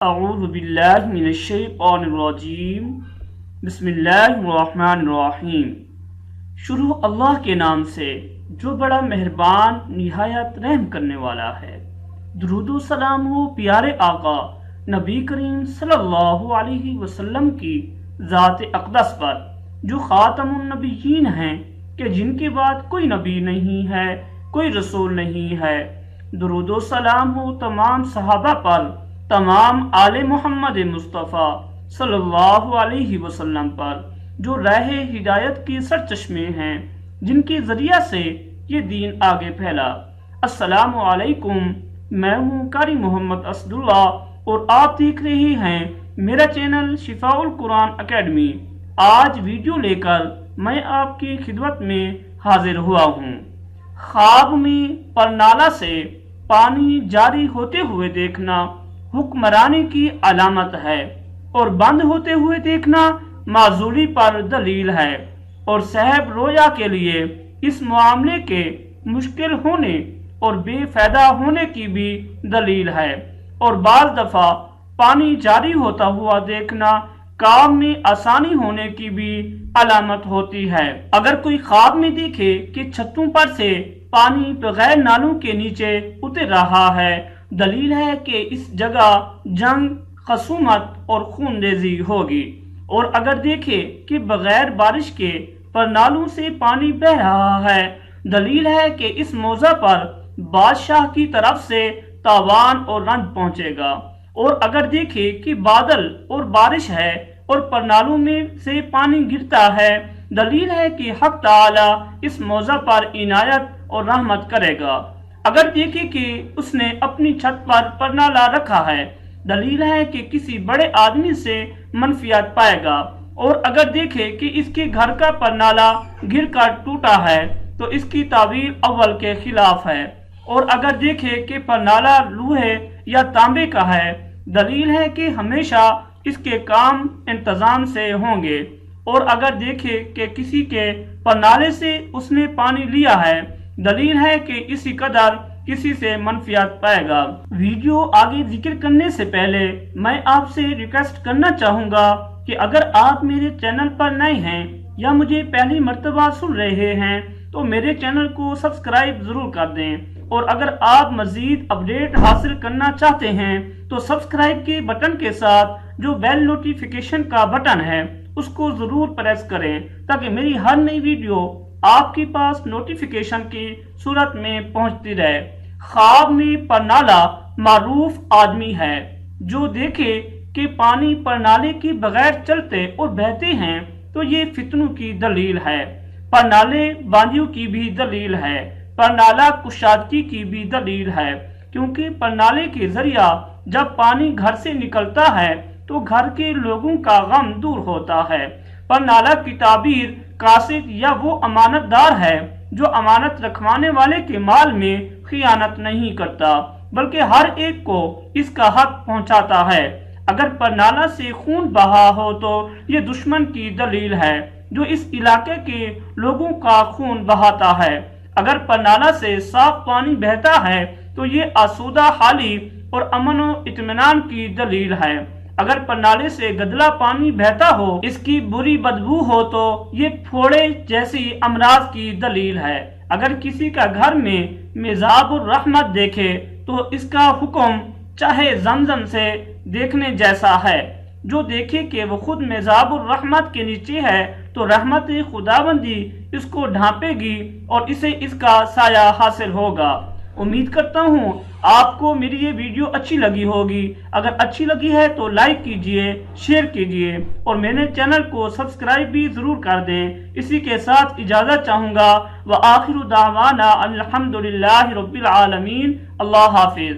اعوذ باللہ من الشیطان الرجیم بسم اللہ الرحمن الرحیم۔ شروع اللہ کے نام سے جو بڑا مہربان نہایت رحم کرنے والا ہے۔ درود و سلام ہو پیارے آقا نبی کریم صلی اللہ علیہ وسلم کی ذات اقدس پر، جو خاتم النبیین ہیں کہ جن کے بعد کوئی نبی نہیں ہے، کوئی رسول نہیں ہے۔ درود و سلام ہو تمام صحابہ پر، تمام آل محمد مصطفیٰ صلی اللہ علیہ وسلم پر، جو راہ ہدایت کے سرچشمے ہیں، جن کے ذریعہ سے یہ دین آگے پھیلا۔ السلام علیکم، میں ہوں قاری محمد اسد اللہ اور آپ دیکھ رہے ہیں میرا چینل شفاء القرآن اکیڈمی۔ آج ویڈیو لے کر میں آپ کی خدمت میں حاضر ہوا ہوں۔ خواب میں پرنالہ سے پانی جاری ہوتے ہوئے دیکھنا حکمرانی کی علامت ہے، اور بند ہوتے ہوئے دیکھنا معذوری پر دلیل ہے، اور صاحب رویا کے لیے اس معاملے کے مشکل ہونے اور بے فائدہ ہونے کی بھی دلیل ہے، اور بعض دفعہ پانی جاری ہوتا ہوا دیکھنا کام میں آسانی ہونے کی بھی علامت ہوتی ہے۔ اگر کوئی خواب میں دیکھے کہ چھتوں پر سے پانی بغیر نالوں کے نیچے اتر رہا ہے، دلیل ہے کہ اس جگہ جنگ، خصومت اور خون ریزی ہوگی۔ اور اگر دیکھے کہ بغیر بارش کے پرنالوں سے پانی بہہ رہا ہے، دلیل ہے کہ اس موضع پر بادشاہ کی طرف سے تاوان اور رنج پہنچے گا۔ اور اگر دیکھے کہ بادل اور بارش ہے اور پرنالوں میں سے پانی گرتا ہے، دلیل ہے کہ حق تعالی اس موضع پر عنایت اور رحمت کرے گا۔ اگر دیکھے کہ اس نے اپنی چھت پر پرنالہ رکھا ہے، دلیل ہے کہ کسی بڑے آدمی سے منفیات پائے گا۔ اور اگر دیکھے کہ اس کے گھر کا پرنالہ گر کر ٹوٹا ہے تو اس کی تعبیر اول کے خلاف ہے۔ اور اگر دیکھے کہ پرنالہ لوہے یا تانبے کا ہے، دلیل ہے کہ ہمیشہ اس کے کام انتظام سے ہوں گے۔ اور اگر دیکھے کہ کسی کے پرنالے سے اس نے پانی لیا ہے، دلیل ہے کہ اسی قدر کسی سے منفیات پائے گا۔ ویڈیو آگے ذکر کرنے سے پہلے میں آپ سے ریکویسٹ کرنا چاہوں گا کہ اگر آپ میرے چینل پر نئے ہیں یا مجھے پہلی مرتبہ سن رہے ہیں تو میرے چینل کو سبسکرائب ضرور کر دیں، اور اگر آپ مزید اپڈیٹ حاصل کرنا چاہتے ہیں تو سبسکرائب کے بٹن کے ساتھ جو بیل نوٹیفیکیشن کا بٹن ہے اس کو ضرور پریس کریں، تاکہ میری ہر نئی ویڈیو آپ کے پاس نوٹیفیکیشن کی صورت میں پہنچتی رہے۔ خواب میں پرنالہ معروف آدمی ہے جو دیکھے کہ پانی پرنالے کے بغیر چلتے اور بہتے ہیں تو یہ فتنوں کی دلیل ہے۔ پرنالے باندیوں کی بھی دلیل ہے، پرنالہ کشادگی کی بھی دلیل ہے، کیونکہ پرنالے کے ذریعہ جب پانی گھر سے نکلتا ہے تو گھر کے لوگوں کا غم دور ہوتا ہے۔ پرنالہ کی تعبیر قاصد یا وہ امانت دار ہے جو امانت رکھوانے والے کے مال میں خیانت نہیں کرتا، بلکہ ہر ایک کو اس کا حق پہنچاتا ہے۔ اگر پرنالہ سے خون بہا ہو تو یہ دشمن کی دلیل ہے جو اس علاقے کے لوگوں کا خون بہاتا ہے۔ اگر پرنالہ سے صاف پانی بہتا ہے تو یہ آسودہ حالی اور امن و اطمینان کی دلیل ہے۔ اگر پرنالے سے گدلا پانی بہتا ہو، اس کی بری بدبو ہو تو یہ پھوڑے جیسی امراض کی دلیل ہے۔ اگر کسی کا گھر میں میزاب الرحمت دیکھے تو اس کا حکم چاہے زمزم سے دیکھنے جیسا ہے۔ جو دیکھے کہ وہ خود میزاب الرحمت کے نیچے ہے تو رحمت خداوندی اس کو ڈھانپے گی اور اسے اس کا سایہ حاصل ہوگا۔ امید کرتا ہوں آپ کو میری یہ ویڈیو اچھی لگی ہوگی۔ اگر اچھی لگی ہے تو لائک کیجئے، شیئر کیجئے، اور میرے چینل کو سبسکرائب بھی ضرور کر دیں۔ اسی کے ساتھ اجازت چاہوں گا۔ وآخر دعوانا الحمدللہ رب العالمین۔ اللہ حافظ۔